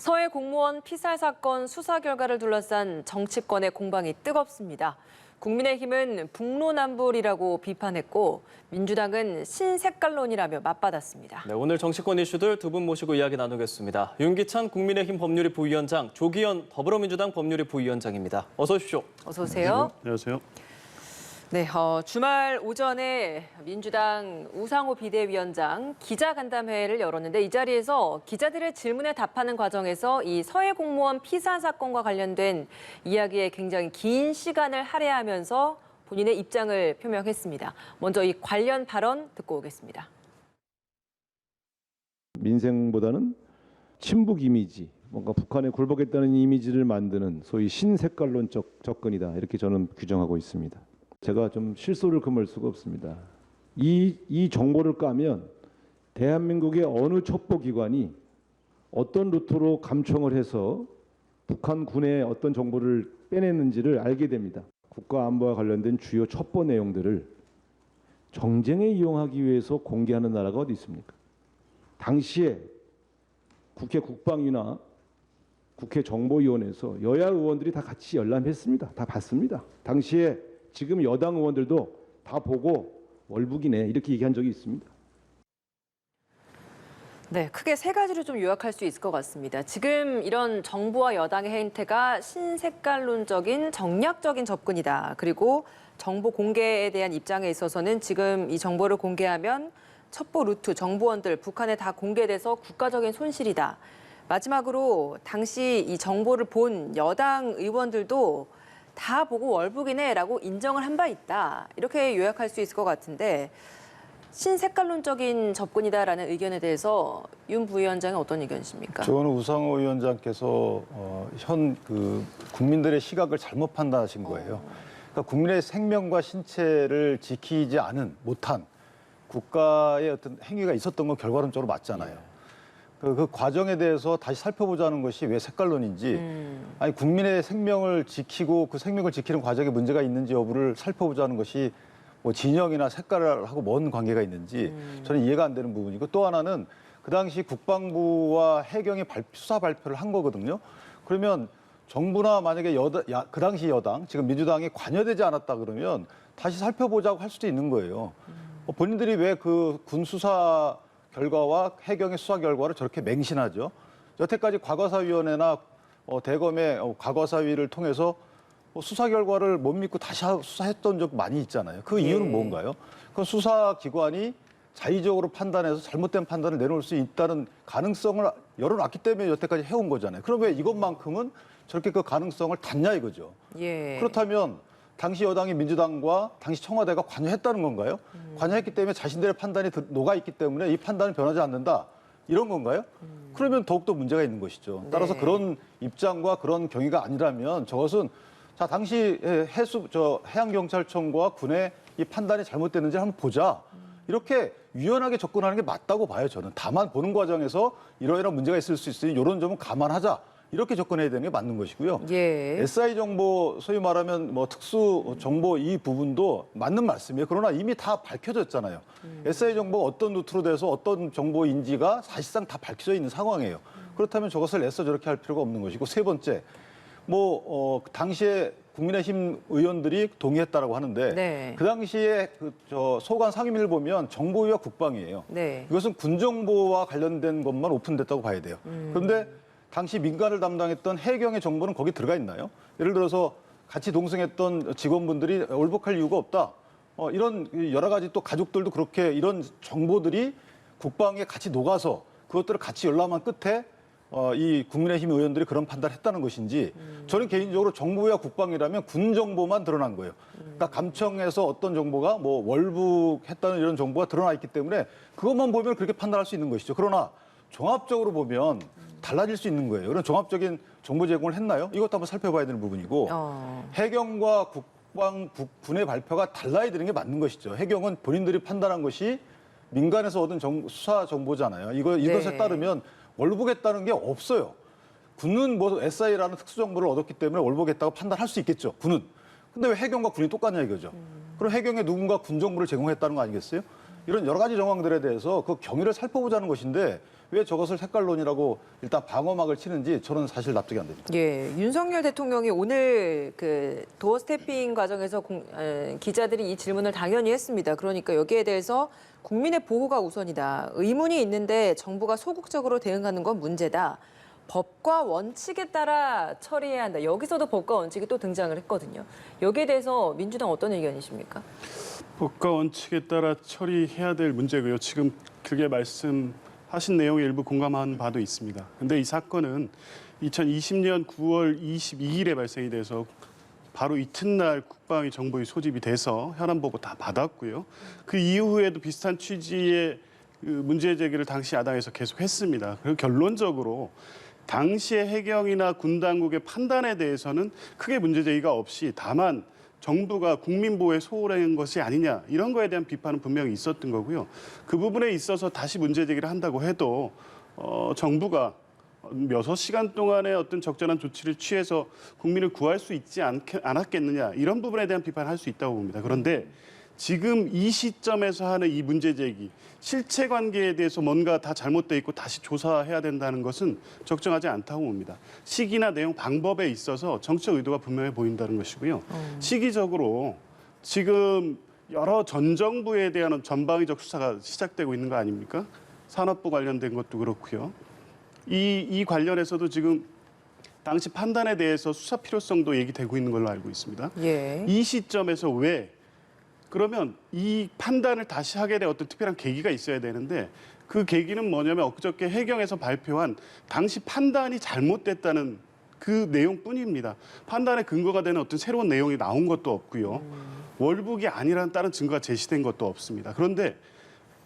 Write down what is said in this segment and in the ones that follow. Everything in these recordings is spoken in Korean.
서해 공무원 피살 사건 수사 결과를 둘러싼 정치권의 공방이 뜨겁습니다. 국민의힘은 북로남불이라고 비판했고 민주당은 신색깔론이라며 맞받았습니다. 네, 오늘 정치권 이슈들 두 분 모시고 이야기 나누겠습니다. 윤기찬 국민의힘 법률위 부위원장, 조기현 더불어민주당 법률위 부위원장입니다. 어서 오십시오. 어서 오세요. 안녕하세요. 네, 주말 오전에 민주당 우상호 비대위원장 기자간담회를 열었는데 이 자리에서 기자들의 질문에 답하는 과정에서 이 서해 공무원 피살 사건과 관련된 이야기에 굉장히 긴 시간을 할애하면서 본인의 입장을 표명했습니다. 먼저 이 관련 발언 듣고 오겠습니다. 민생보다는 친북 이미지, 뭔가 북한에 굴복했다는 이미지를 만드는 소위 신색깔론적 접근이다. 이렇게 저는 규정하고 있습니다. 제가 좀 실소를 금할 수가 없습니다. 이 정보를 까면 대한민국의 어느 첩보기관이 어떤 루트로 감청을 해서 북한 군의 어떤 정보를 빼냈는지를 알게 됩니다. 국가안보와 관련된 주요 첩보 내용들을 정쟁에 이용하기 위해서 공개하는 나라가 어디 있습니까? 당시에 국회 국방위나 국회 정보위원회에서 여야 의원들이 다 같이 열람했습니다. 다 봤습니다. 당시에 지금 여당 의원들도 다 보고 월북이네 이렇게 얘기한 적이 있습니다. 네, 크게 세 가지로 좀 요약할 수 있을 것 같습니다. 지금 이런 정부와 여당의 행태가 신색깔론적인 정략적인 접근이다. 그리고 정보 공개에 대한 입장에 있어서는 지금 이 정보를 공개하면 첩보 루트, 정보원들 북한에 다 공개돼서 국가적인 손실이다. 마지막으로 당시 이 정보를 본 여당 의원들도 다 보고 월북이네라고 인정을 한 바 있다. 이렇게 요약할 수 있을 것 같은데 신색깔론적인 접근이다라는 의견에 대해서 윤 부위원장은 어떤 의견이십니까? 저는 우상호 위원장께서 국민들의 시각을 잘못 판단하신 거예요. 그러니까 국민의 생명과 신체를 지키지 못한 국가의 어떤 행위가 있었던 건 결과론적으로 맞잖아요. 그 과정에 대해서 다시 살펴보자는 것이 왜 색깔론인지, 아니 국민의 생명을 지키고 그 생명을 지키는 과정에 문제가 있는지 여부를 살펴보자는 것이 뭐 진영이나 색깔하고 뭔 관계가 있는지 저는 이해가 안 되는 부분이고, 또 하나는 그 당시 국방부와 해경이 수사 발표를 한 거거든요. 그러면 정부나 만약에 그 당시 여당, 지금 민주당이 관여되지 않았다 그러면 다시 살펴보자고 할 수도 있는 거예요. 본인들이 왜 그 군 수사 결과와 해경의 수사 결과를 저렇게 맹신하죠. 여태까지 과거사위원회나 대검의 과거사위를 통해서 수사 결과를 못 믿고 다시 수사했던 적 많이 있잖아요. 그 이유는 뭔가요? 그 수사기관이 자의적으로 판단해서 잘못된 판단을 내놓을 수 있다는 가능성을 열어놨기 때문에 여태까지 해온 거잖아요. 그럼 왜 이것만큼은 저렇게 그 가능성을 닫냐 이거죠. 예. 그렇다면 당시 여당이 민주당과 당시 청와대가 관여했다는 건가요? 관여했기 때문에 자신들의 판단이 녹아있기 때문에 이 판단은 변하지 않는다. 이런 건가요? 그러면 더욱더 문제가 있는 것이죠. 따라서 그런 입장과 그런 경위가 아니라면 저것은 자 당시 해양경찰청과 군의 이 판단이 잘못됐는지 한번 보자. 이렇게 유연하게 접근하는 게 맞다고 봐요, 저는. 다만 보는 과정에서 이러이러한 문제가 있을 수 있으니 이런 점은 감안하자. 이렇게 접근해야 되는 게 맞는 것이고요. 예. SI 정보, 소위 말하면 뭐 특수 정보 이 부분도 맞는 말씀이에요. 그러나 이미 다 밝혀졌잖아요. SI 정보가 어떤 루트로 돼서 어떤 정보인지가 사실상 다 밝혀져 있는 상황이에요. 그렇다면 저것을 애써 저렇게 할 필요가 없는 것이고, 세 번째, 당시에 국민의힘 의원들이 동의했다라고 하는데 네. 그 당시에 소관 상임위를 보면 정보위와 국방이에요. 네. 이것은 군정보와 관련된 것만 오픈됐다고 봐야 돼요. 그런데 당시 민간을 담당했던 해경의 정보는 거기 들어가 있나요? 예를 들어서 같이 동승했던 직원분들이 월북할 이유가 없다. 이런 여러 가지 또 가족들도 그렇게 이런 정보들이 국방에 같이 녹아서 그것들을 같이 열람한 끝에 이 국민의힘 의원들이 그런 판단을 했다는 것인지, 저는 개인적으로 정부와 국방이라면 군 정보만 드러난 거예요. 그러니까 감청에서 어떤 정보가 뭐 월북했다는 이런 정보가 드러나 있기 때문에 그것만 보면 그렇게 판단할 수 있는 것이죠. 그러나 종합적으로 보면 달라질 수 있는 거예요. 그런 종합적인 정보 제공을 했나요? 이것도 한번 살펴봐야 되는 부분이고, 해경과 군의 발표가 달라야 되는 게 맞는 것이죠. 해경은 본인들이 판단한 것이 민간에서 얻은 수사 정보잖아요. 이것에 따르면 월북했다는 게 없어요. 군은 뭐 SI라는 특수 정보를 얻었기 때문에 월북했다고 판단할 수 있겠죠. 군은. 근데 왜 해경과 군이 똑같냐 이거죠. 그럼 해경에 누군가 군 정보를 제공했다는 거 아니겠어요? 이런 여러 가지 정황들에 대해서 그 경위를 살펴보자는 것인데 왜 저것을 색깔론이라고 일단 방어막을 치는지 저는 사실 납득이 안 됩니다. 예, 윤석열 대통령이 오늘 그 도어 스태핑 과정에서 기자들이 이 질문을 당연히 했습니다. 그러니까 여기에 대해서 국민의 보호가 우선이다. 의문이 있는데 정부가 소극적으로 대응하는 건 문제다. 법과 원칙에 따라 처리해야 한다. 여기서도 법과 원칙이 또 등장을 했거든요. 여기에 대해서 민주당 어떤 의견이십니까? 법과 원칙에 따라 처리해야 될 문제고요. 지금 그게 말씀하신 내용에 일부 공감하는 바도 있습니다. 근데 이 사건은 2020년 9월 22일에 발생이 돼서 바로 이튿날 국방위 정보위 소집이 돼서 현안 보고 다 받았고요. 그 이후에도 비슷한 취지의 문제 제기를 당시 야당에서 계속 했습니다. 그리고 결론적으로 당시의 해경이나 군 당국의 판단에 대해서는 크게 문제 제기가 없이 다만 정부가 국민 보호에 소홀한 것이 아니냐 이런 거에 대한 비판은 분명히 있었던 거고요. 그 부분에 있어서 다시 문제 제기를 한다고 해도 정부가 6시간 동안의 어떤 적절한 조치를 취해서 국민을 구할 수 있지 않았겠느냐 이런 부분에 대한 비판을 할 수 있다고 봅니다. 그런데 지금 이 시점에서 하는 이 문제 제기, 실체 관계에 대해서 뭔가 다 잘못돼 있고 다시 조사해야 된다는 것은 적정하지 않다고 봅니다. 시기나 내용, 방법에 있어서 정치적 의도가 분명해 보인다는 것이고요. 시기적으로 지금 여러 전 정부에 대한 전방위적 수사가 시작되고 있는 거 아닙니까? 산업부 관련된 것도 그렇고요. 이 관련해서도 지금 당시 판단에 대해서 수사 필요성도 얘기되고 있는 걸로 알고 있습니다. 예. 이 시점에서 왜 그러면 이 판단을 다시 하게 될 어떤 특별한 계기가 있어야 되는데 그 계기는 뭐냐면 엊그저께 해경에서 발표한 당시 판단이 잘못됐다는 그 내용뿐입니다. 판단의 근거가 되는 어떤 새로운 내용이 나온 것도 없고요. 월북이 아니라는 다른 증거가 제시된 것도 없습니다. 그런데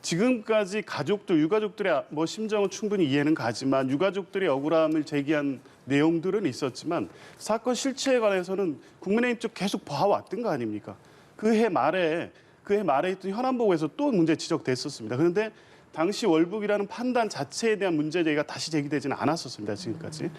지금까지 가족들, 유가족들의 뭐 심정은 충분히 이해는 가지만 유가족들이 억울함을 제기한 내용들은 있었지만 사건 실체에 관해서는 국민의힘 쪽 계속 봐왔던 거 아닙니까? 그 해 말에 있던 현안보고에서 또 문제 지적됐었습니다. 그런데 당시 월북이라는 판단 자체에 대한 문제 제기가 다시 제기되지는 않았었습니다. 지금까지.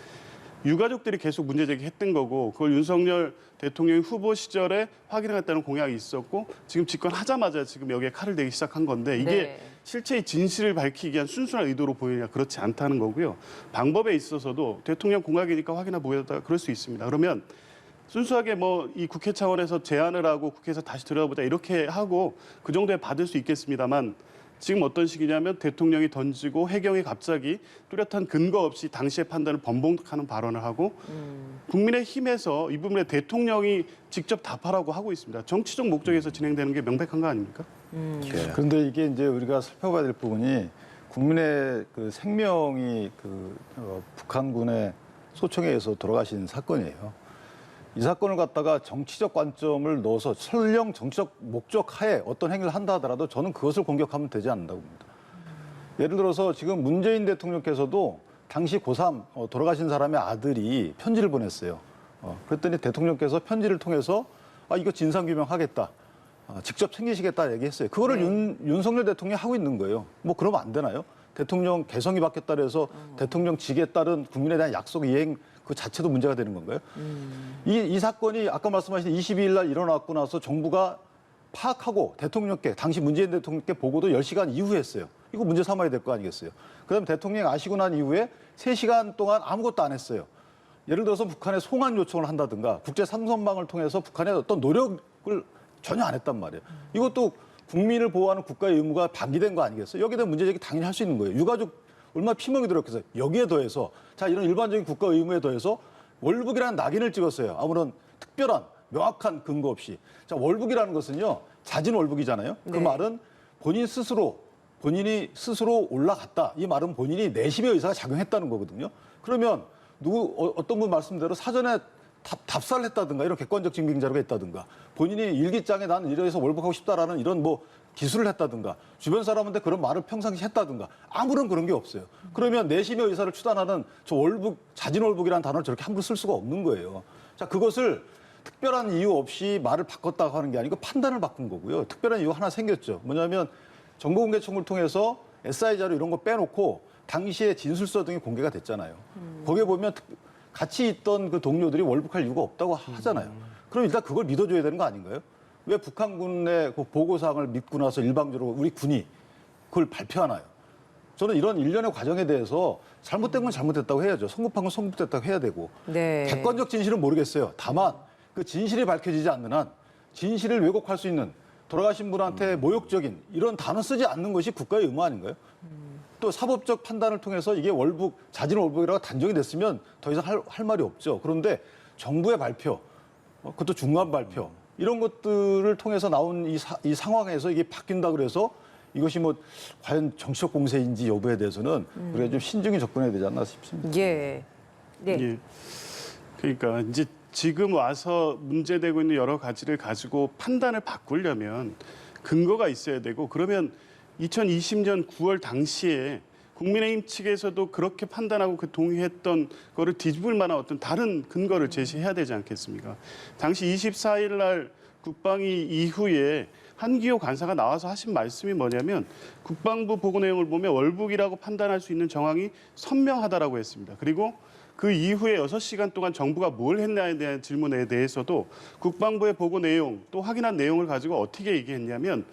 유가족들이 계속 문제 제기했던 거고 그걸 윤석열 대통령이 후보 시절에 확인하겠다는 공약이 있었고 지금 집권하자마자 지금 여기에 칼을 대기 시작한 건데 이게 네. 실체의 진실을 밝히기 위한 순수한 의도로 보이냐 그렇지 않다는 거고요. 방법에 있어서도 대통령 공약이니까 확인해 보겠다 그럴 수 있습니다. 그러면 순수하게 뭐 이 국회 차원에서 제안을 하고 국회에서 다시 들어보자 이렇게 하고 그 정도에 받을 수 있겠습니다만 지금 어떤 식이냐면 대통령이 던지고 해경이 갑자기 뚜렷한 근거 없이 당시의 판단을 번복하는 발언을 하고 국민의힘에서 이 부분에 대통령이 직접 답하라고 하고 있습니다. 정치적 목적에서 진행되는 게 명백한 거 아닙니까? 그런데 이게 이제 우리가 살펴봐야 될 부분이 국민의 그 생명이 북한군의 소총에 의해서 돌아가신 사건이에요. 이 사건을 갖다가 정치적 관점을 넣어서 설령 정치적 목적 하에 어떤 행위를 한다 하더라도 저는 그것을 공격하면 되지 않는다고 봅니다. 예를 들어서 지금 문재인 대통령께서도 당시 고3 돌아가신 사람의 아들이 편지를 보냈어요. 그랬더니 대통령께서 편지를 통해서 이거 진상규명하겠다. 직접 챙기시겠다 얘기했어요. 그거를 윤석열 대통령이 하고 있는 거예요. 뭐 그러면 안 되나요? 대통령 개성이 바뀌었다 그래서 대통령직에 따른 국민에 대한 약속 이행 그 자체도 문제가 되는 건가요? 이 사건이 아까 말씀하신 22일 날 일어났고 나서 정부가 파악하고 대통령께 당시 문재인 대통령께 보고도 10시간 이후에 했어요. 이거 문제 삼아야 될 거 아니겠어요? 그다음에 대통령이 아시고 난 이후에 3시간 동안 아무것도 안 했어요. 예를 들어서 북한에 송환 요청을 한다든가 국제 삼선방을 통해서 북한의 어떤 노력을 전혀 안 했단 말이에요. 이것도 국민을 보호하는 국가의 의무가 방기된 거 아니겠어요? 여기에 대한 문제 제기 당연히 할 수 있는 거예요. 유가족 얼마나 피멍이 들었겠어요. 여기에 더해서 자 이런 일반적인 국가 의무에 더해서 월북이라는 낙인을 찍었어요. 아무런 특별한 명확한 근거 없이. 자 월북이라는 것은요 자진 월북이잖아요. 그 네. 말은 본인이 스스로 올라갔다. 이 말은 본인이 내심의 의사가 작용했다는 거거든요. 그러면 어떤 분 말씀대로 사전에 답사를 했다든가 이런 객관적 증빙 자료가 있다든가 본인이 일기장에 나는 이래서 월북하고 싶다라는 이런 뭐 기술을 했다든가 주변 사람한테 그런 말을 평상시 했다든가 아무런 그런 게 없어요. 그러면 내심의 의사를 추단하는 저 자진 월북이라는 단어를 저렇게 함부로 쓸 수가 없는 거예요. 자, 그것을 특별한 이유 없이 말을 바꿨다고 하는 게 아니고 판단을 바꾼 거고요. 특별한 이유가 하나 생겼죠. 뭐냐면 정보공개청을 통해서 SI 자료 이런 거 빼놓고 당시에 진술서 등이 공개가 됐잖아요. 거기에 보면 같이 있던 그 동료들이 월북할 이유가 없다고 하잖아요. 그럼 일단 그걸 믿어줘야 되는 거 아닌가요? 왜 북한군의 그 보고사항을 믿고 나서 일방적으로 우리 군이 그걸 발표하나요? 저는 이런 일련의 과정에 대해서 잘못된 건 잘못됐다고 해야죠. 성급한 건 성급됐다고 해야 되고. 네. 객관적 진실은 모르겠어요. 다만 그 진실이 밝혀지지 않는 한 진실을 왜곡할 수 있는 돌아가신 분한테 모욕적인 이런 단어 쓰지 않는 것이 국가의 의무 아닌가요? 또 사법적 판단을 통해서 이게 자진 월북이라고 단정이 됐으면 더 이상 할 말이 없죠. 그런데 정부의 발표, 그것도 중요한 발표, 이런 것들을 통해서 나온 이 상황에서 이게 바뀐다 그래서 이것이 뭐 과연 정치적 공세인지 여부에 대해서는 우리가 좀 신중히 접근해야 되지 않나 싶습니다. 예. 네. 예. 그러니까 이제 지금 와서 문제되고 있는 여러 가지를 가지고 판단을 바꾸려면 근거가 있어야 되고, 그러면 2020년 9월 당시에 국민의힘 측에서도 그렇게 판단하고 그 동의했던 거를 뒤집을 만한 어떤 다른 근거를 제시해야 되지 않겠습니까? 당시 24일 날 국방위 이후에 한기호 간사가 나와서 하신 말씀이 뭐냐면, 국방부 보고 내용을 보면 월북이라고 판단할 수 있는 정황이 선명하다라고 했습니다. 그리고 그 이후에 6시간 동안 정부가 뭘 했냐에 대한 질문에 대해서도 국방부의 보고 내용, 또 확인한 내용을 가지고 어떻게 얘기했냐면,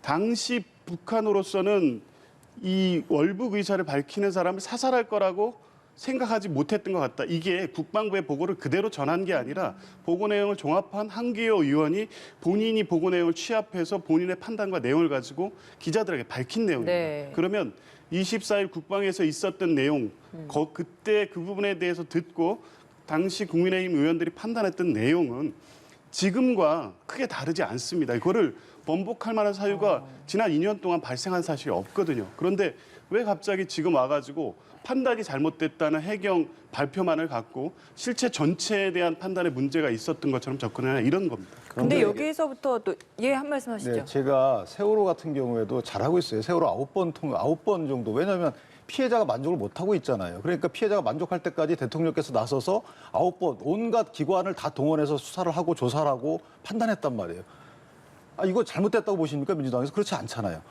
당시 북한으로서는 이 월북 의사를 밝히는 사람을 사살할 거라고 생각하지 못했던 것 같다. 이게 국방부의 보고를 그대로 전한 게 아니라 보고 내용을 종합한 한기호 의원이 본인이 보고 내용을 취합해서 본인의 판단과 내용을 가지고 기자들에게 밝힌 내용입니다. 네. 그러면 24일 국방에서 있었던 내용, 그때 그 부분에 대해서 듣고 당시 국민의힘 의원들이 판단했던 내용은 지금과 크게 다르지 않습니다. 이거를 번복할 만한 사유가 지난 2년 동안 발생한 사실이 없거든요. 그런데 왜 갑자기 지금 와가지고 판단이 잘못됐다는 해경 발표만을 갖고 실체 전체에 대한 판단에 문제가 있었던 것처럼 접근하냐, 이런 겁니다. 근데 여기서부터 또 한 말씀 하시죠. 네, 제가 세월호 같은 경우에도 잘하고 있어요. 세월호 9번 정도. 왜냐하면 피해자가 만족을 못하고 있잖아요. 그러니까 피해자가 만족할 때까지 대통령께서 나서서 9번 온갖 기관을 다 동원해서 수사를 하고 조사를 하고 판단했단 말이에요. 이거 잘못됐다고 보십니까? 민주당에서? 그렇지 않잖아요.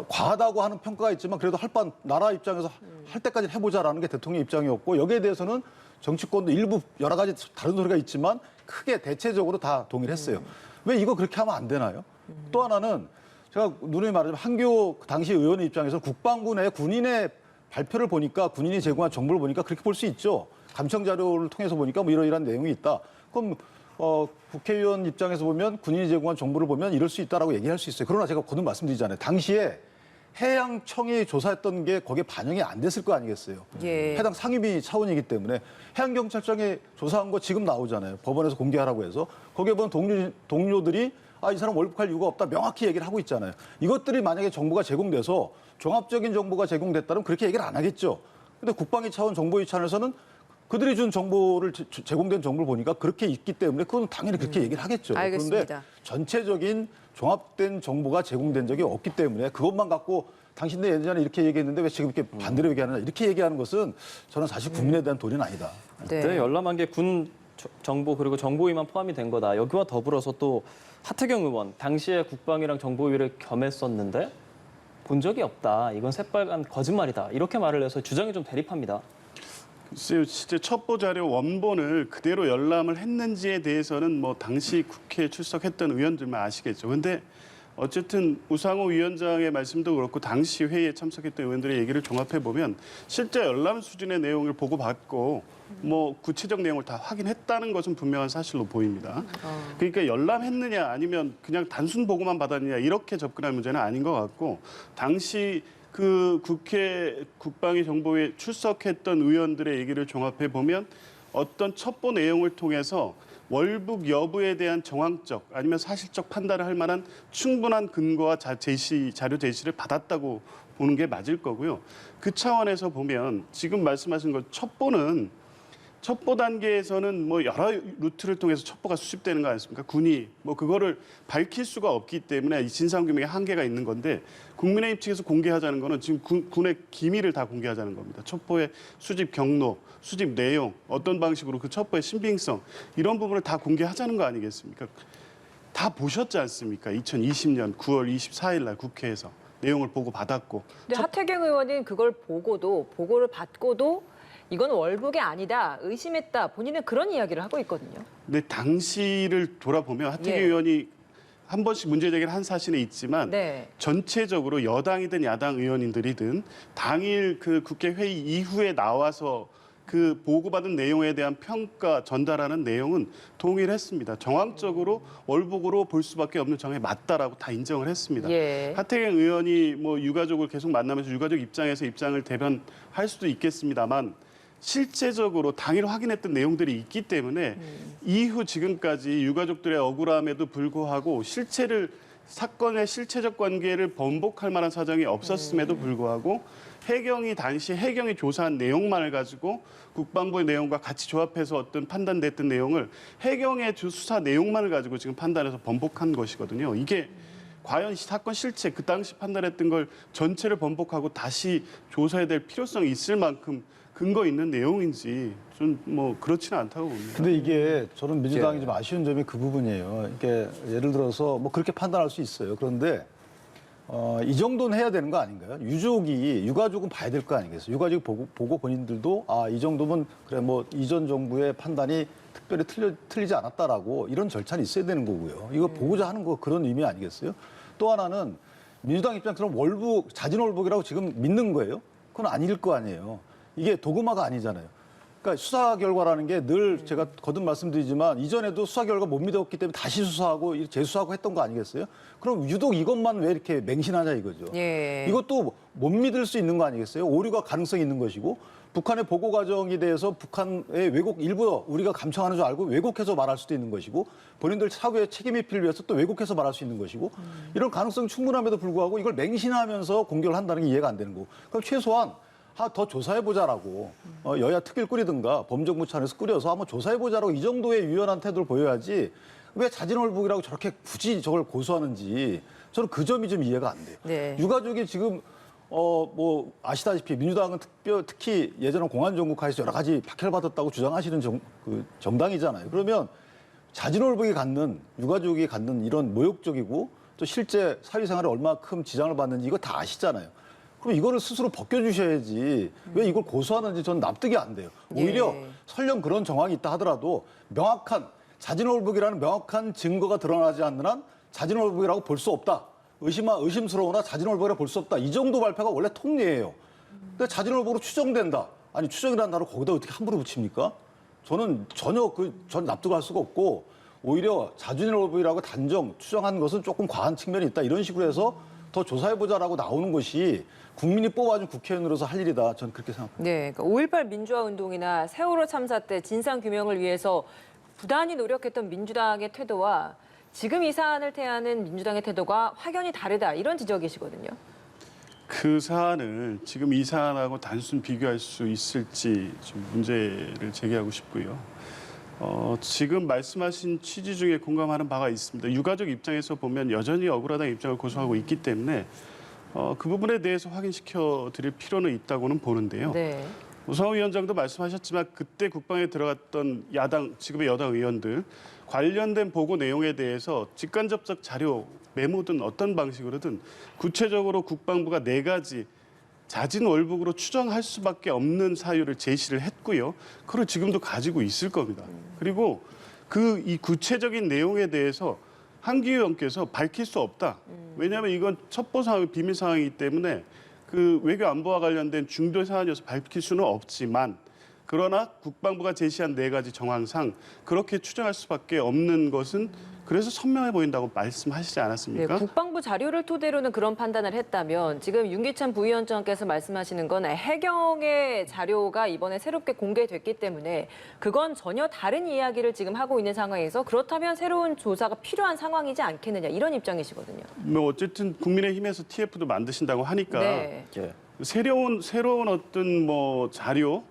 과하다고 하는 평가가 있지만 그래도 나라 입장에서 할 때까지 해보자라는 게 대통령 입장이었고, 여기에 대해서는 정치권도 일부 여러 가지 다른 소리가 있지만 크게 대체적으로 다 동의를 했어요. 왜 이거 그렇게 하면 안 되나요? 또 하나는 제가 누누이 말하자면 한기호 당시 의원의 입장에서 국방부 내 군인의 발표를 보니까, 군인이 제공한 정보를 보니까 그렇게 볼 수 있죠. 감청 자료를 통해서 보니까 뭐 이러이러한 내용이 있다. 그럼 국회의원 입장에서 보면, 군인이 제공한 정보를 보면 이럴 수 있다라고 얘기할 수 있어요. 그러나 제가 거듭 말씀드리잖아요. 당시에 해양청이 조사했던 게 거기에 반영이 안 됐을 거 아니겠어요. 예. 해당 상임위 차원이기 때문에 해양경찰청이 조사한 거 지금 나오잖아요. 법원에서 공개하라고 해서. 거기에 보면 동료들이 이 사람 월북할 이유가 없다 명확히 얘기를 하고 있잖아요. 이것들이 만약에 정보가 제공돼서 종합적인 정보가 제공됐다면 그렇게 얘기를 안 하겠죠. 근데 국방위 차원 정보위 차원에서는 그들이 준 정보를 제공된 정보를 보니까 그렇게 있기 때문에 그건 당연히 그렇게 얘기를 하겠죠. 알겠습니다. 그런데 전체적인 종합된 정보가 제공된 적이 없기 때문에 그것만 갖고 당신들 예전에 이렇게 얘기했는데 왜 지금 이렇게 반대로 얘기하느냐, 이렇게 얘기하는 것은 저는 사실 국민에 대한 도리는 아니다. 그때 열람한 게 군 정보 그리고 정보위만 포함이 된 거다. 여기와 더불어서 또 하태경 의원, 당시에 국방위랑 정보위를 겸했었는데 본 적이 없다. 이건 새빨간 거짓말이다. 이렇게 말을 해서 주장이 좀 대립합니다. 글쎄요, 실제 첩보 자료 원본을 그대로 열람을 했는지에 대해서는 뭐 당시 국회에 출석했던 의원들만 아시겠죠. 근데 어쨌든 우상호 위원장의 말씀도 그렇고 당시 회의에 참석했던 의원들의 얘기를 종합해 보면 실제 열람 수준의 내용을 보고받고 뭐 구체적 내용을 다 확인했다는 것은 분명한 사실로 보입니다. 그러니까 열람했느냐 아니면 그냥 단순 보고만 받았느냐, 이렇게 접근할 문제는 아닌 것 같고, 당시 그 국회 국방위 정보에 출석했던 의원들의 얘기를 종합해 보면 어떤 첩보 내용을 통해서 월북 여부에 대한 정황적 아니면 사실적 판단을 할 만한 충분한 근거와 자료 제시를 받았다고 보는 게 맞을 거고요. 그 차원에서 보면 지금 말씀하신 것, 첩보 단계에서는 뭐 여러 루트를 통해서 첩보가 수집되는 거 아니겠습니까? 군이 뭐 그거를 밝힐 수가 없기 때문에 이 진상규명에 한계가 있는 건데, 국민의힘 측에서 공개하자는 거는 지금 군의 기밀을 다 공개하자는 겁니다. 첩보의 수집 경로, 수집 내용, 어떤 방식으로 그 첩보의 신빙성, 이런 부분을 다 공개하자는 거 아니겠습니까? 다 보셨지 않습니까? 2020년 9월 24일 날 국회에서 내용을 보고 받았고. 근데 하태경 의원은 그걸 보고를 받고도 이건 월북이 아니다, 의심했다, 본인은 그런 이야기를 하고 있거든요. 근데 당시를 돌아보면 하태경 예. 의원이 한 번씩 문제 제기를 한 사실은 있지만 네. 전체적으로 여당이든 야당 의원님들이든 당일 그 국회 회의 이후에 나와서 그 보고받은 내용에 대한 평가 전달하는 내용은 동의를 했습니다. 정황적으로 월북으로 볼 수밖에 없는 정황이 맞다라고 다 인정을 했습니다. 예. 하태경 의원이 뭐 유가족을 계속 만나면서 유가족 입장에서 입장을 대변할 수도 있겠습니다만 실제적으로 당일 확인했던 내용들이 있기 때문에 이후 지금까지 유가족들의 억울함에도 불구하고 사건의 실체적 관계를 번복할 만한 사정이 없었음에도 불구하고 당시 해경이 조사한 내용만을 가지고 국방부의 내용과 같이 조합해서 어떤 판단됐던 내용을 해경의 수사 내용만을 가지고 지금 판단해서 번복한 것이거든요. 이게 과연 사건 실체 그 당시 판단했던 걸 전체를 번복하고 다시 조사해야 될 필요성이 있을 만큼 근거 있는 내용인지 좀 뭐 그렇지는 않다고 봅니다. 근데 이게 저는 민주당이 좀 아쉬운 점이 그 부분이에요. 이게 예를 들어서 뭐 그렇게 판단할 수 있어요. 그런데 이 정도는 해야 되는 거 아닌가요? 유가족은 봐야 될 거 아니겠어요? 유가족 보고 본인들도 이 정도면 그래 뭐 이전 정부의 판단이 특별히 틀리지 않았다라고 이런 절차는 있어야 되는 거고요. 이거 보고자 하는 거 그런 의미 아니겠어요? 또 하나는 민주당 입장처럼 자진 월북이라고 지금 믿는 거예요? 그건 아닐 거 아니에요. 이게 도구마가 아니잖아요. 그러니까 수사 결과라는 게 늘 제가 거듭 말씀드리지만 이전에도 수사 결과 못 믿었기 때문에 다시 수사하고 재수사하고 했던 거 아니겠어요? 그럼 유독 이것만 왜 이렇게 맹신하냐 이거죠. 예. 이것도 못 믿을 수 있는 거 아니겠어요? 오류가 가능성이 있는 것이고 북한의 보고 과정에 대해서 북한의 일부 우리가 감청하는 줄 알고 왜곡해서 말할 수도 있는 것이고 본인들 사고의 책임 회피를 위해서 또 왜곡해서 말할 수 있는 것이고 이런 가능성 충분함에도 불구하고 이걸 맹신하면서 공격을 한다는 게 이해가 안 되는 거고 그럼 최소한 더 조사해보자라고 여야 특위를 꾸리든가 범정부 차원에서 꾸려서 한번 조사해보자라고 이 정도의 유연한 태도를 보여야지 왜 자진월북이라고 저렇게 굳이 저걸 고소하는지 저는 그 점이 좀 이해가 안 돼요. 네. 유가족이 지금 뭐 아시다시피 민주당은 특히 예전에 공안정국하에서 여러 가지 박해받았다고 주장하시는 정당이잖아요. 그러면 자진월북이 갖는 유가족이 갖는 이런 모욕적이고 또 실제 사회생활에 얼마큼 지장을 받는지 이거 다 아시잖아요. 그럼 이거를 스스로 벗겨주셔야지 왜 이걸 고소하는지 저는 납득이 안 돼요. 오히려 설령 그런 정황이 있다 하더라도 명확한 자진월북이라는 명확한 증거가 드러나지 않는 한 자진월북이라고 볼 수 없다. 의심스러우나 자진월북이라고 볼 수 없다. 이 정도 발표가 원래 통례예요. 근데 자진월북으로 추정된다. 아니 추정이라는 단어 거기다 어떻게 함부로 붙입니까? 저는 전혀 전 납득할 수가 없고 오히려 자진월북이라고 단정 추정한 것은 조금 과한 측면이 있다. 이런 식으로 해서 더 조사해보자라고 나오는 것이 국민이 뽑아준 국회의원으로서 할 일이다. 저는 그렇게 생각합니다. 네, 그러니까 5.18 민주화 운동이나 세월호 참사 때 진상 규명을 위해서 부단히 노력했던 민주당의 태도와 지금 이 사안을 태하는 민주당의 태도가 확연히 다르다. 이런 지적이시거든요. 그 사안을 지금 이 사안하고 단순 비교할 수 있을지 좀 문제를 제기하고 싶고요. 지금 말씀하신 취지 중에 공감하는 바가 있습니다. 유가족 입장에서 보면 여전히 억울하다는 입장을 고수하고 있기 때문에 그 부분에 대해서 확인시켜 드릴 필요는 있다고는 보는데요. 네. 우상호 위원장도 말씀하셨지만 그때 국방에 들어갔던 지금의 여당 의원들 관련된 보고 내용에 대해서 직간접적 자료, 메모든 어떤 방식으로든 구체적으로 국방부가 4가지 자진 월북으로 추정할 수밖에 없는 사유를 제시를 했고요. 그걸 지금도 가지고 있을 겁니다. 그리고 이 구체적인 내용에 대해서 한기호 의원께서 밝힐 수 없다. 왜냐하면 이건 첩보 상황, 비밀 상황이기 때문에 그 외교 안보와 관련된 중대 사안이어서 밝힐 수는 없지만 그러나 국방부가 제시한 4가지 정황상 그렇게 추정할 수밖에 없는 것은 그래서 선명해 보인다고 말씀하시지 않았습니까? 네, 국방부 자료를 토대로는 그런 판단을 했다면 지금 윤기찬 부위원장께서 말씀하시는 건 해경의 자료가 이번에 새롭게 공개됐기 때문에 그건 전혀 다른 이야기를 지금 하고 있는 상황에서 그렇다면 새로운 조사가 필요한 상황이지 않겠느냐 이런 입장이시거든요. 뭐 어쨌든 국민의힘에서 TF도 만드신다고 하니까 네. 새로운 어떤 뭐 자료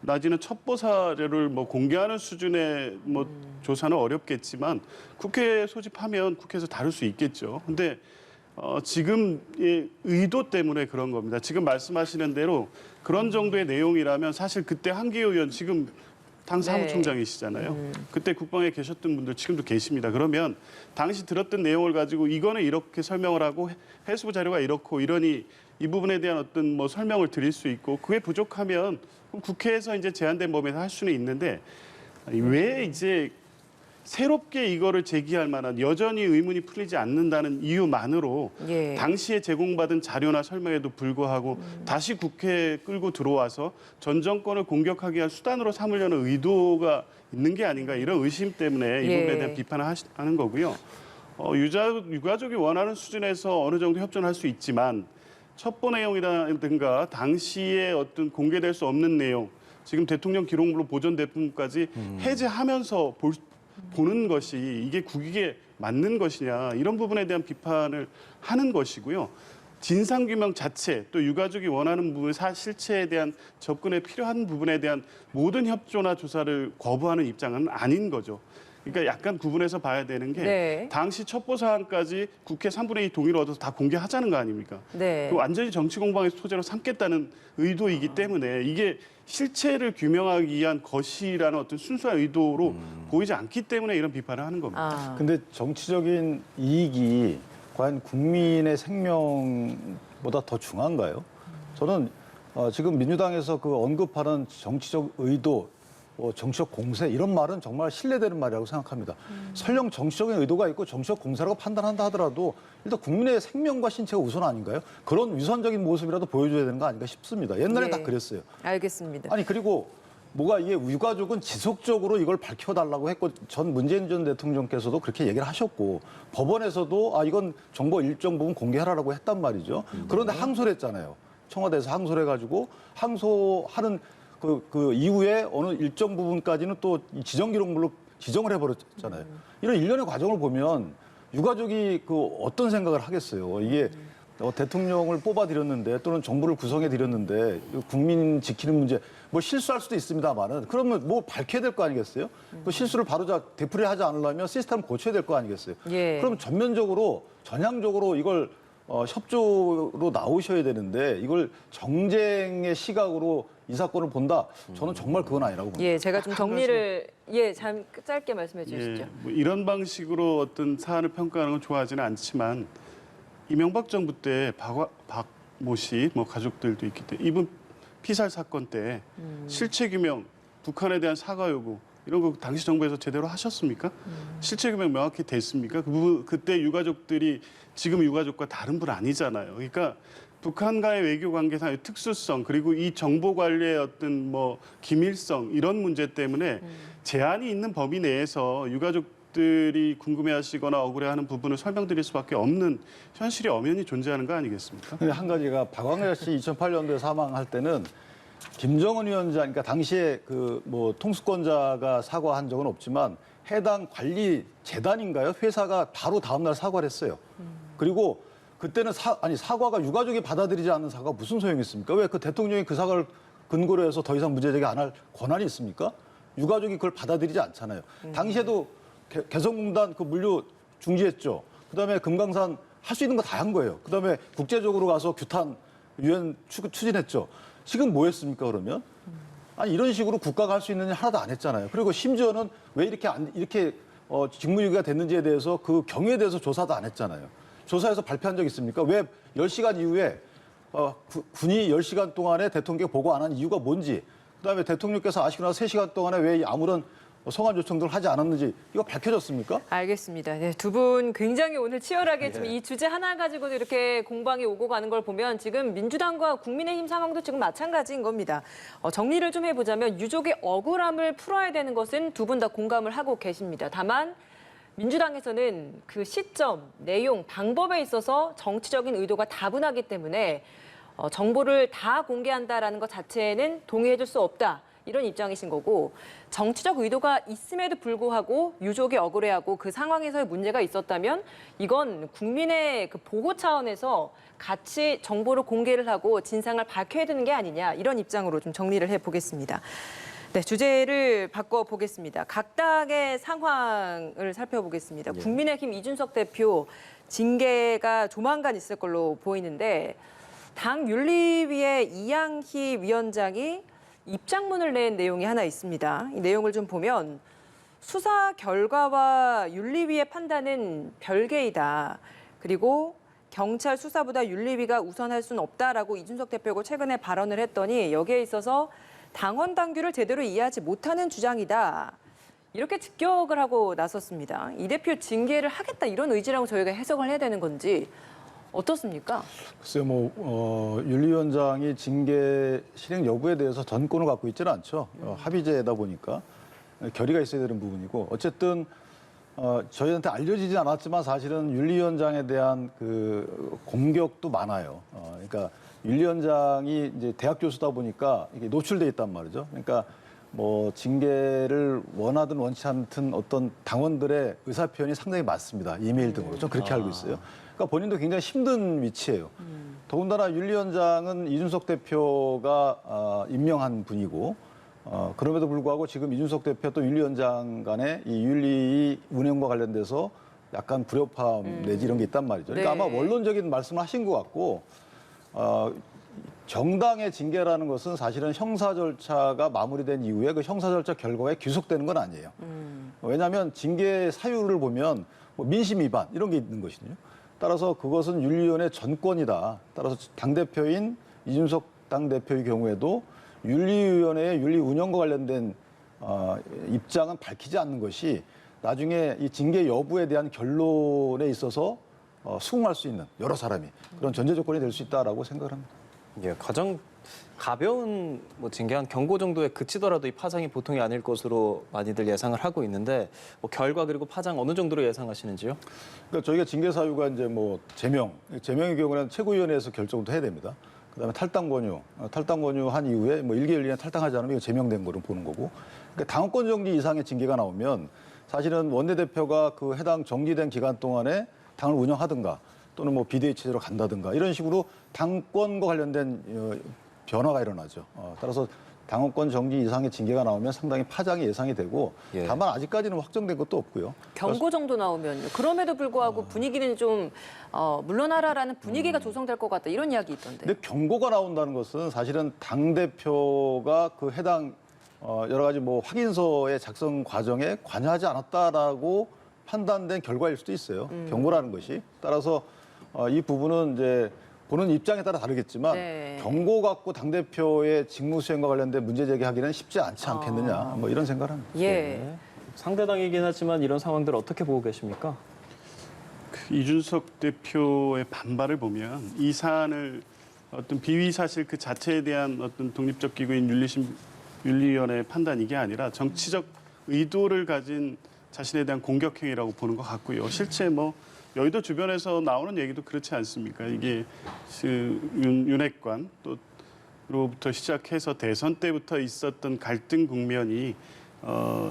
나지는 첩보 사례를 뭐 공개하는 수준의 뭐 조사는 어렵겠지만 국회 소집하면 국회에서 다룰 수 있겠죠. 근데 지금의 의도 때문에 그런 겁니다. 지금 말씀하시는 대로 그런 정도의 내용이라면 사실 그때 한기호 의원 지금 당 사무총장이시잖아요. 그때 국방에 계셨던 분들 지금도 계십니다. 그러면 당시 들었던 내용을 가지고 이거는 이렇게 설명을 하고 해수부 자료가 이렇고 이러니 이 부분에 대한 어떤 뭐 설명을 드릴 수 있고 그게 부족하면 국회에서 이제 제한된 범위에서 할 수는 있는데 왜 이제 새롭게 이거를 제기할 만한 여전히 의문이 풀리지 않는다는 이유만으로 예. 당시에 제공받은 자료나 설명에도 불구하고 다시 국회에 끌고 들어와서 전 정권을 공격하기 위한 수단으로 삼으려는 의도가 있는 게 아닌가 이런 의심 때문에 이 예. 부분에 대한 비판을 하는 거고요. 유가족이 원하는 수준에서 어느 정도 협조는 할 수 있지만 첩보 내용이라든가 당시에 어떤 공개될 수 없는 내용, 지금 대통령 기록물로 보존된 부분까지 해제하면서 보는 것이 이게 국익에 맞는 것이냐 이런 부분에 대한 비판을 하는 것이고요. 진상규명 자체 또 유가족이 원하는 부분 실체에 대한 접근에 필요한 부분에 대한 모든 협조나 조사를 거부하는 입장은 아닌 거죠. 그러니까 약간 구분해서 봐야 되는 게 네. 당시 첩보 사항까지 국회 3분의 2 동의를 얻어서 다 공개하자는 거 아닙니까? 네. 그 완전히 정치 공방의 소재로 삼겠다는 의도이기 때문에 이게 실체를 규명하기 위한 것이라는 어떤 순수한 의도로 보이지 않기 때문에 이런 비판을 하는 겁니다. 아. 근데 정치적인 이익이 과연 국민의 생명보다 더 중요한가요? 저는 지금 민주당에서 그 언급하는 정치적 의도, 정치적 공세 이런 말은 정말 신뢰되는 말이라고 생각합니다. 설령 정치적인 의도가 있고 정치적 공세라고 판단한다 하더라도 일단 국민의 생명과 신체가 우선 아닌가요? 그런 위선적인 모습이라도 보여줘야 되는 거 아닌가 싶습니다. 옛날에 예. 다 그랬어요. 알겠습니다. 아니 그리고 뭐가 이게 유가족은 지속적으로 이걸 밝혀달라고 했고 전 문재인 전 대통령께서도 그렇게 얘기를 하셨고 법원에서도 이건 정보 일정 부분 공개하라고 했단 말이죠. 그런데 항소를 했잖아요. 청와대에서 항소를 해가지고 항소하는 그 이후에 어느 일정 부분까지는 또 지정 기록물로 지정을 해버렸잖아요. 이런 일련의 과정을 보면 유가족이 어떤 생각을 하겠어요. 이게 대통령을 뽑아드렸는데 또는 정부를 구성해드렸는데 국민 지키는 문제 뭐 실수할 수도 있습니다만은 그러면 뭐 밝혀야 될 거 아니겠어요? 또 실수를 되풀이하지 않으려면 시스템을 고쳐야 될 거 아니겠어요? 예. 그럼 전향적으로 이걸 협조로 나오셔야 되는데 이걸 정쟁의 시각으로 이 사건을 본다? 저는 정말 그건 아니라고 봅니다. 예, 제가 좀 정리를 짧게 말씀해 주시죠. 예, 뭐 이런 방식으로 어떤 사안을 평가하는 건 좋아하지는 않지만 이명박 정부 때 박모 씨 가족들도 있기 때문에 이분 피살 사건 때 실체 규명, 북한에 대한 사과 요구 이런 거 당시 정부에서 제대로 하셨습니까? 실체 규명 명확히 됐습니까? 그 부분 그때 유가족들이 지금 유가족과 다른 분 아니잖아요. 그러니까 북한과의 외교 관계상의 특수성 그리고 이 정보 관리의 어떤 기밀성 이런 문제 때문에 제한이 있는 범위 내에서 유가족들이 궁금해하시거나 억울해하는 부분을 설명드릴 수밖에 없는 현실이 엄연히 존재하는 거 아니겠습니까? 근데 한 가지가 박광일 씨 2008년도에 사망할 때는 김정은 위원장, 그러니까 당시에 통수권자가 사과한 적은 없지만 해당 관리 재단인가요? 회사가 바로 다음날 사과를 했어요. 그리고 그때는 사과가 유가족이 받아들이지 않는 사과가 무슨 소용이 있습니까? 왜 그 대통령이 그 사과를 근거로 해서 더 이상 문제 제기 안 할 권한이 있습니까? 유가족이 그걸 받아들이지 않잖아요. 당시에도 개성공단 그 물류 중지했죠. 그다음에 금강산 할 수 있는 거 다 한 거예요. 그다음에 국제적으로 가서 규탄 유엔 추진했죠. 지금 뭐 했습니까 그러면? 아니 이런 식으로 국가가 할 수 있는 일 하나도 안 했잖아요. 그리고 심지어는 왜 이렇게 직무유기가 됐는지에 대해서 그 경위에 대해서 조사도 안 했잖아요. 조사해서 발표한 적 있습니까? 왜 10시간 이후에 군이 10시간 동안에 대통령께 보고 안 한 이유가 뭔지, 그다음에 대통령께서 아시고 나서 3시간 동안에 왜 아무런 성안 요청들을 하지 않았는지 이거 밝혀졌습니까? 알겠습니다. 네, 두 분 굉장히 오늘 치열하게 지금 이 주제 하나 가지고도 이렇게 공방이 오고 가는 걸 보면 지금 민주당과 국민의힘 상황도 지금 마찬가지인 겁니다. 정리를 좀 해보자면 유족의 억울함을 풀어야 되는 것은 두 분 다 공감을 하고 계십니다. 다만 민주당에서는 그 시점, 내용, 방법에 있어서 정치적인 의도가 다분하기 때문에 정보를 다 공개한다라는 것 자체는 동의해줄 수 없다. 이런 입장이신 거고 정치적 의도가 있음에도 불구하고 유족이 억울해하고 그 상황에서의 문제가 있었다면 이건 국민의 그 보호 차원에서 같이 정보를 공개를 하고 진상을 밝혀야 되는 게 아니냐 이런 입장으로 좀 정리를 해보겠습니다. 네, 주제를 바꿔보겠습니다. 각 당의 상황을 살펴보겠습니다. 국민의힘 이준석 대표 징계가 조만간 있을 걸로 보이는데 당 윤리위의 이양희 위원장이 입장문을 낸 내용이 하나 있습니다. 이 내용을 좀 보면 수사 결과와 윤리위의 판단은 별개이다. 그리고 경찰 수사보다 윤리위가 우선할 수는 없다라고 이준석 대표가 최근에 발언을 했더니 여기에 있어서 당원 당규를 제대로 이해하지 못하는 주장이다. 이렇게 직격을 하고 나섰습니다. 이 대표 징계를 하겠다 이런 의지라고 저희가 해석을 해야 되는 건지 어떻습니까? 글쎄요, 윤리위원장이 징계 실행 여부에 대해서 전권을 갖고 있지는 않죠. 합의제다 보니까 결의가 있어야 되는 부분이고, 어쨌든 저희한테 알려지지 않았지만 사실은 윤리위원장에 대한 그 공격도 많아요. 그러니까 윤리위원장이 이제 대학 교수다 보니까 이게 노출돼 있단 말이죠. 그러니까 뭐 징계를 원하든 원치 않든 어떤 당원들의 의사 표현이 상당히 많습니다. 이메일 등으로. 좀 그렇게 알고 있어요. 그러니까 본인도 굉장히 힘든 위치예요. 더군다나 윤리위원장은 이준석 대표가 임명한 분이고, 그럼에도 불구하고 지금 이준석 대표 또 윤리위원장 간에 이 윤리 운영과 관련돼서 약간 불협화음 내지 이런 게 있단 말이죠. 그러니까 네. 아마 원론적인 말씀을 하신 것 같고, 정당의 징계라는 것은 사실은 형사 절차가 마무리된 이후에 그 형사 절차 결과에 귀속되는 건 아니에요. 왜냐하면 징계 사유를 보면 뭐 민심 위반 이런 게 있는 것이거든요. 따라서 그것은 윤리위원회 전권이다. 따라서 당대표인 이준석 당대표의 경우에도 윤리위원회의 윤리 운영과 관련된 입장은 밝히지 않는 것이 나중에 이 징계 여부에 대한 결론에 있어서 수긍할 수 있는 여러 사람이 그런 전제 조건이 될 수 있다라고 생각을 합니다. 예, 가장 가벼운 뭐 징계 한 경고 정도에 그치더라도 이 파장이 보통이 아닐 것으로 많이들 예상을 하고 있는데 뭐 결과 그리고 파장 어느 정도로 예상하시는지요? 그러니까 저희가 징계 사유가 이제 뭐 제명의 경우는 최고위원회에서 결정도 해야 됩니다. 그다음에 탈당 권유 한 이후에 뭐 1개월 이내 탈당하지 않으면 이거 제명된 거로 보는 거고. 그러니까 당원권 정지 이상의 징계가 나오면 사실은 원내대표가 그 해당 정지된 기간 동안에 당을 운영하든가 또는 뭐 비대위 체제로 간다든가 이런 식으로 당권과 관련된 변화가 일어나죠. 따라서 당원권 정지 이상의 징계가 나오면 상당히 파장이 예상이 되고, 예. 다만 아직까지는 확정된 것도 없고요. 경고 정도 나오면 그럼에도 불구하고 분위기는 좀 물러나라라는 분위기가 조성될 것 같다 이런 이야기 있던데. 근데 경고가 나온다는 것은 사실은 당 대표가 그 해당 여러 가지 뭐 확인서의 작성 과정에 관여하지 않았다라고 판단된 결과일 수도 있어요. 경고라는 것이. 따라서 이 부분은 이제 보는 입장에 따라 다르겠지만 네. 경고 갖고 당 대표의 직무 수행과 관련된 문제 제기하기는 쉽지 않지 않겠느냐. 뭐 이런 생각을 합니다. 예. 상대당이긴 하지만 이런 상황들 어떻게 보고 계십니까? 이준석 대표의 반발을 보면 이 사안을 어떤 비위 사실 그 자체에 대한 어떤 독립적 기구인 윤리위원회의 판단 이게 아니라 정치적 의도를 가진 자신에 대한 공격 행위라고 보는 것 같고요. 실제 뭐 여의도 주변에서 나오는 얘기도 그렇지 않습니까? 이게 윤핵관 또로부터 시작해서 대선 때부터 있었던 갈등 국면이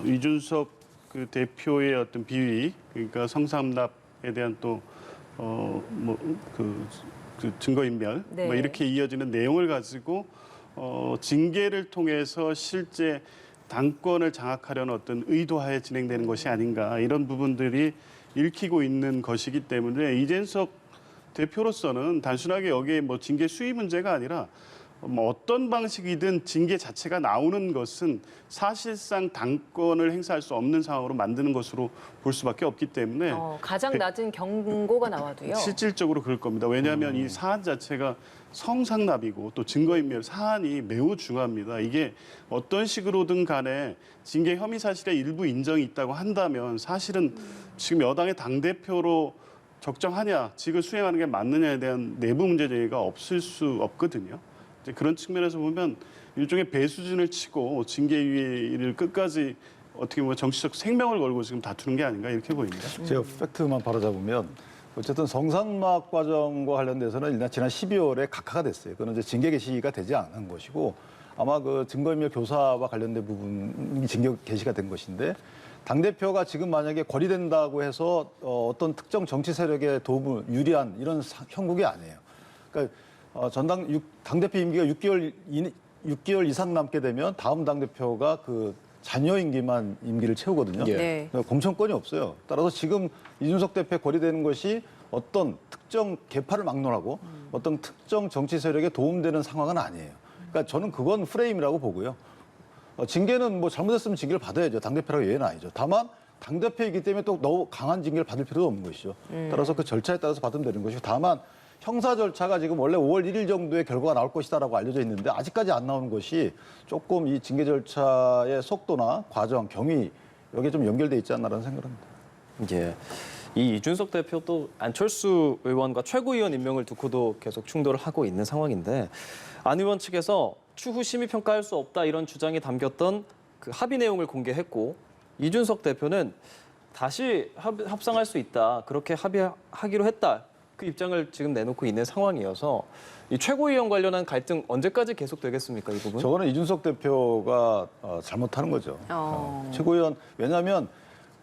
이준석 그 대표의 어떤 비위, 그러니까 성삼납에 대한 또 그 증거인멸 네. 뭐 이렇게 이어지는 내용을 가지고 징계를 통해서 실제 당권을 장악하려는 어떤 의도하에 진행되는 것이 아닌가 이런 부분들이 읽히고 있는 것이기 때문에 이준석 대표로서는 단순하게 여기에 뭐 징계 수위 문제가 아니라 뭐 어떤 방식이든 징계 자체가 나오는 것은 사실상 당권을 행사할 수 없는 상황으로 만드는 것으로 볼 수밖에 없기 때문에 가장 낮은 경고가 나와도요. 실질적으로 그럴 겁니다. 왜냐하면 이 사안 자체가 성상납이고 또 증거인멸 사안이 매우 중요합니다. 이게 어떤 식으로든 간에 징계 혐의 사실의 일부 인정이 있다고 한다면 사실은 지금 여당의 당대표로 적정하냐, 직을 수행하는 게 맞느냐에 대한 내부 문제 제기가 없을 수 없거든요. 이제 그런 측면에서 보면 일종의 배수진을 치고 징계위를 끝까지 어떻게 보면 정치적 생명을 걸고 지금 다투는 게 아닌가 이렇게 보입니다. 제가 팩트만 바로잡으면 어쨌든 성상납 과정과 관련돼서는 일단 지난 12월에 각하가 됐어요. 그건 이제 징계 개시가 되지 않은 것이고 아마 그 증거인멸 교사와 관련된 부분이 징계 개시가 된 것인데 당대표가 지금 만약에 거리된다고 해서 어떤 특정 정치 세력에 도움을 유리한 이런 형국이 아니에요. 그러니까 당대표 임기가 6개월 이상 남게 되면 다음 당대표가 그 잔여 임기를 채우거든요. 네. 공천권이 없어요. 따라서 지금 이준석 대표에 거리되는 것이 어떤 특정 계파를 막론하고 어떤 특정 정치 세력에 도움되는 상황은 아니에요. 그러니까 저는 그건 프레임이라고 보고요. 징계는 뭐 잘못했으면 징계를 받아야죠. 당대표라고 예외는 아니죠. 다만 당대표이기 때문에 또 너무 강한 징계를 받을 필요도 없는 것이죠. 따라서 그 절차에 따라서 받으면 되는 것이고 다만 형사 절차가 지금 원래 5월 1일 정도에 결과가 나올 것이다라고 알려져 있는데 아직까지 안 나오는 것이 조금 이 징계 절차의 속도나 과정, 경위 여기에 좀 연결돼 있지 않나라는 생각합니다. 예. 이 이준석 대표도 안철수 의원과 최고위원 임명을 두고도 계속 충돌을 하고 있는 상황인데 안 의원 측에서 추후 심의 평가할 수 없다 이런 주장이 담겼던 그 합의 내용을 공개했고 이준석 대표는 다시 협상할 수 있다 그렇게 합의하기로 했다 그 입장을 지금 내놓고 있는 상황이어서 이 최고위원 관련한 갈등 언제까지 계속되겠습니까 이 부분? 저거는 이준석 대표가 잘못하는 거죠. 최고위원 왜냐하면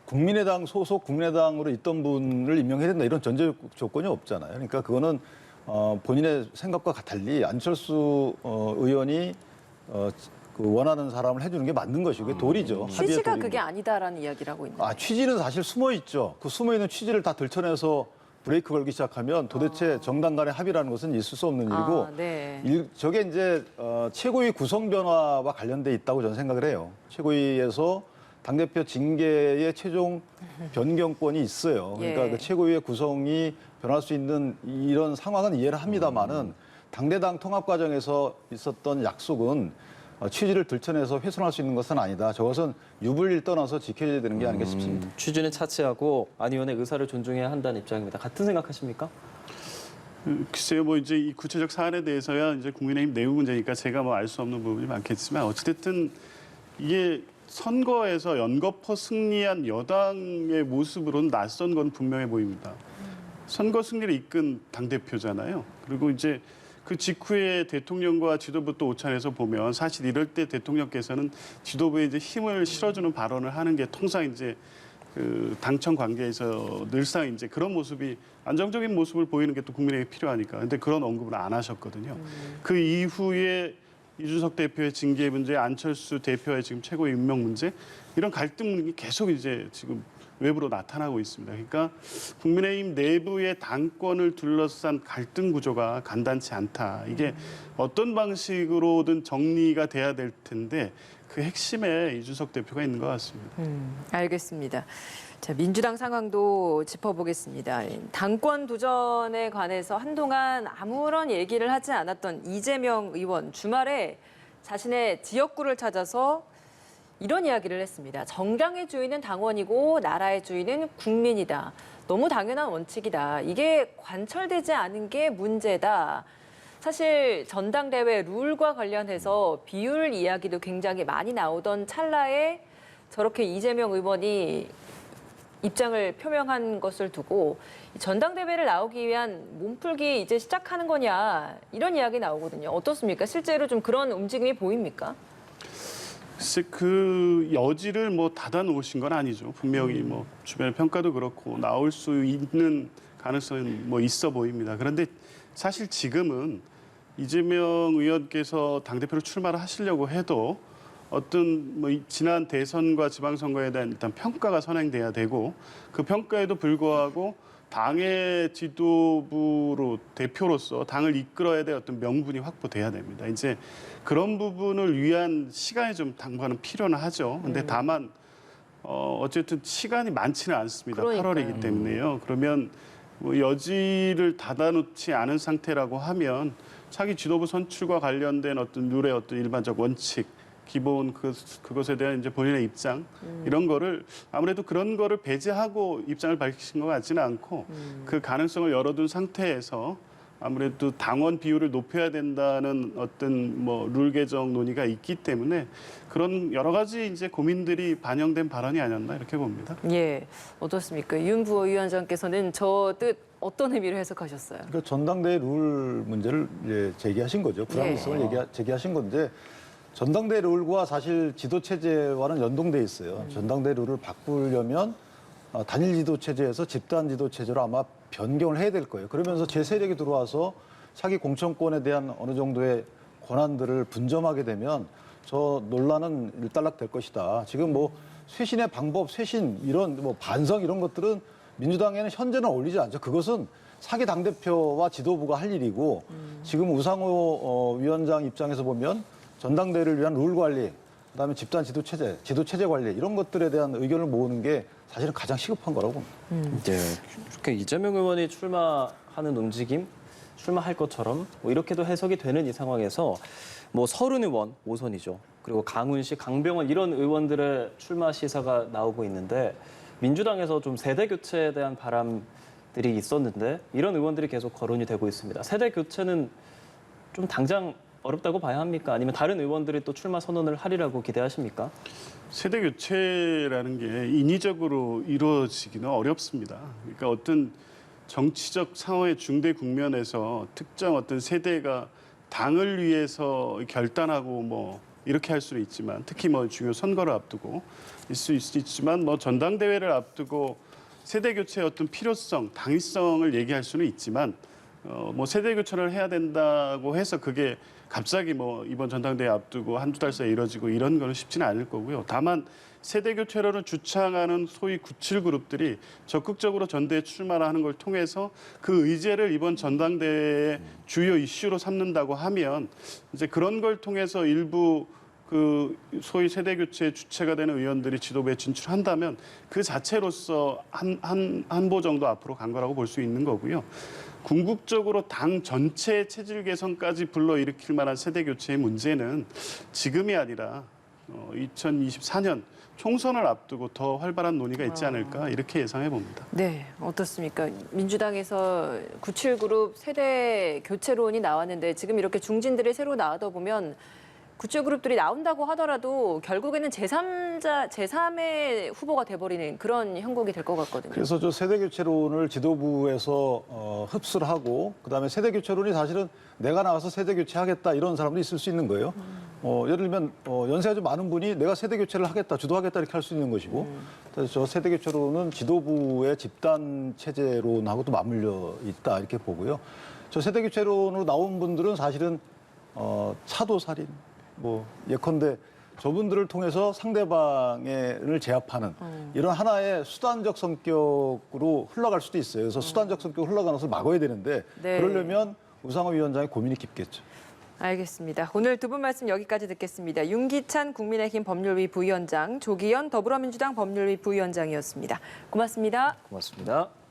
국민의당 소속 국민의당으로 있던 분을 임명해야 된다 이런 전제 조건이 없잖아요. 그러니까 그거는 본인의 생각과 달리 안철수 의원이 그 원하는 사람을 해주는 게 맞는 것이고 그게 도리죠. 합의의 취지가 도리입니다. 그게 아니다라는 이야기를 하고 있는데. 취지는 사실 숨어 있죠. 그 숨어 있는 취지를 다 들춰내서 브레이크 걸기 시작하면 도대체 정당 간의 합의라는 것은 있을 수 없는 일이고 네. 저게 이제 최고위 구성 변화와 관련돼 있다고 저는 생각을 해요. 최고위에서 당대표 징계의 최종 변경권이 있어요. 그러니까 예. 그 최고위의 구성이 변할 수 있는 이런 상황은 이해를 합니다만은 당대당 통합 과정에서 있었던 약속은 취지를 들춰내서 훼손할 수 있는 것은 아니다. 저것은 유불리를 떠나서 지켜야 되는 게 아닌가 싶습니다. 취지는 차치하고 안 의원의 의사를 존중해야 한다는 입장입니다. 같은 생각하십니까? 글쎄요, 뭐 이제 이 구체적 사안에 대해서야 이제 국민의힘 내부 문제니까 제가 뭐 알 수 없는 부분이 많겠지만 어찌됐든 이게 선거에서 연거푸 승리한 여당의 모습으로는 낯선 건 분명해 보입니다. 선거 승리를 이끈 당대표잖아요. 그리고 이제 그 직후에 대통령과 지도부 또 오찬에서 보면 사실 이럴 때 대통령께서는 지도부에 이제 힘을 실어주는 발언을 하는 게 통상 이제 그 당청 관계에서 늘상 이제 그런 모습이 안정적인 모습을 보이는 게 또 국민에게 필요하니까. 근데 그런 언급을 안 하셨거든요. 그 이후에 이준석 대표의 징계 문제, 안철수 대표의 지금 최고위 임명 문제 이런 갈등이 계속 이제 지금 외부로 나타나고 있습니다. 그러니까 국민의힘 내부의 당권을 둘러싼 갈등 구조가 간단치 않다. 이게 어떤 방식으로든 정리가 돼야 될 텐데 그 핵심에 이준석 대표가 있는 것 같습니다. 알겠습니다. 자, 민주당 상황도 짚어보겠습니다. 당권 도전에 관해서 한동안 아무런 얘기를 하지 않았던 이재명 의원 주말에 자신의 지역구를 찾아서 이런 이야기를 했습니다. 정당의 주인은 당원이고 나라의 주인은 국민이다. 너무 당연한 원칙이다. 이게 관철되지 않은 게 문제다. 사실 전당대회 룰과 관련해서 비율 이야기도 굉장히 많이 나오던 찰나에 저렇게 이재명 의원이 입장을 표명한 것을 두고 전당대회를 나오기 위한 몸풀기 이제 시작하는 거냐 이런 이야기 나오거든요. 어떻습니까? 실제로 좀 그런 움직임이 보입니까? 글쎄 그 여지를 뭐 닫아 놓으신 건 아니죠. 분명히 뭐 주변의 평가도 그렇고 나올 수 있는 가능성은 뭐 있어 보입니다. 그런데 사실 지금은 이재명 의원께서 당대표로 출마를 하시려고 해도 어떤 뭐 지난 대선과 지방선거에 대한 일단 평가가 선행돼야 되고 그 평가에도 불구하고 당의 지도부로 대표로서 당을 이끌어야 될 어떤 명분이 확보돼야 됩니다. 이제 그런 부분을 위한 시간이 좀 당분간은 필요는 하죠. 근데 다만 어쨌든 시간이 많지는 않습니다. 그러니까요. 8월이기 때문에요. 그러면 뭐 여지를 닫아놓지 않은 상태라고 하면 차기 지도부 선출과 관련된 어떤 룰의 어떤 일반적 원칙, 기본 그것에 대한 이제 본인의 입장 이런 거를 아무래도 그런 거를 배제하고 입장을 밝히신 것 같지는 않고 그 가능성을 열어둔 상태에서 아무래도 당원 비율을 높여야 된다는 어떤 뭐 룰 개정 논의가 있기 때문에 그런 여러 가지 이제 고민들이 반영된 발언이 아니었나 이렇게 봅니다. 예, 어떻습니까? 윤 부위원장께서는 저 뜻 어떤 의미로 해석하셨어요? 그러니까 전당대회 룰 문제를 이제 제기하신 거죠. 불합리성을 제기하신 건데 전당대회 룰과 사실 지도 체제와는 연동돼 있어요. 전당대회 룰을 바꾸려면 단일 지도 체제에서 집단 지도 체제로 아마 변경을 해야 될 거예요. 그러면서 제 세력이 들어와서 차기 공천권에 대한 어느 정도의 권한들을 분점하게 되면 저 논란은 일단락될 것이다. 지금 뭐 쇄신의 방법, 쇄신 이런 뭐 반성 이런 것들은 민주당에는 현재는 어울리지 않죠. 그것은 차기 당대표와 지도부가 할 일이고 지금 우상호 위원장 입장에서 보면 전당대회를 위한 룰 관리, 그다음에 집단 지도 체제 관리 이런 것들에 대한 의견을 모으는 게 사실은 가장 시급한 거라고 봅니다. 네, 이렇게 이재명 의원이 출마하는 움직임, 출마할 것처럼 뭐 이렇게도 해석이 되는 이 상황에서 뭐 서른 의원 5선이죠. 그리고 강훈식, 강병원 이런 의원들의 출마 시사가 나오고 있는데 민주당에서 좀 세대 교체에 대한 바람들이 있었는데 이런 의원들이 계속 거론이 되고 있습니다. 세대 교체는 좀 당장 어렵다고 봐야 합니까? 아니면 다른 의원들이 또 출마 선언을 하리라고 기대하십니까? 세대 교체라는 게 인위적으로 이루어지기는 어렵습니다. 그러니까 어떤 정치적 상황의 중대 국면에서 특정 어떤 세대가 당을 위해서 결단하고 뭐 이렇게 할 수는 있지만 특히 뭐 중요 선거를 앞두고 있을 수 있지만 뭐 전당대회를 앞두고 세대 교체의 어떤 필요성, 당위성을 얘기할 수는 있지만 뭐 세대 교체를 해야 된다고 해서 그게 갑자기 뭐 이번 전당대회 앞두고 한두 달 사이에 이뤄지고 이런 거는 쉽지는 않을 거고요. 다만 세대 교체론을 주창하는 소위 97 그룹들이 적극적으로 전대에 출마를 하는 걸 통해서 그 의제를 이번 전당대회의 주요 이슈로 삼는다고 하면 이제 그런 걸 통해서 일부 그 소위 세대 교체 주체가 되는 의원들이 지도부에 진출한다면 그 자체로서 한 보 정도 앞으로 간 거라고 볼 수 있는 거고요. 궁극적으로 당 전체의 체질 개선까지 불러일으킬 만한 세대 교체의 문제는 지금이 아니라 2024년 총선을 앞두고 더 활발한 논의가 있지 않을까 이렇게 예상해 봅니다. 네, 어떻습니까? 민주당에서 97그룹 세대 교체론이 나왔는데 지금 이렇게 중진들이 새로 나오다 보면 97그룹들이 나온다고 하더라도 결국에는 제3의 후보가 돼버리는 그런 형국이 될 것 같거든요. 그래서 저 세대 교체론을 지도부에서 흡수를 하고 그다음에 세대 교체론이 사실은 내가 나가서 세대 교체하겠다 이런 사람도 있을 수 있는 거예요. 예를 들면 연세가 좀 많은 분이 내가 세대 교체를 하겠다, 주도하겠다 이렇게 할 수 있는 것이고 그래서 저 세대 교체론은 지도부의 집단 체제론하고도 맞물려 있다 이렇게 보고요. 저 세대 교체론으로 나온 분들은 사실은 차도살인 뭐 예컨대 저분들을 통해서 상대방을 제압하는 이런 하나의 수단적 성격으로 흘러갈 수도 있어요. 그래서 수단적 성격으로 흘러가는 것을 막아야 되는데 네. 그러려면 우상호 위원장의 고민이 깊겠죠. 알겠습니다. 오늘 두 분 말씀 여기까지 듣겠습니다. 윤기찬 국민의힘 법률위 부위원장, 조기현 더불어민주당 법률위 부위원장이었습니다. 고맙습니다. 고맙습니다.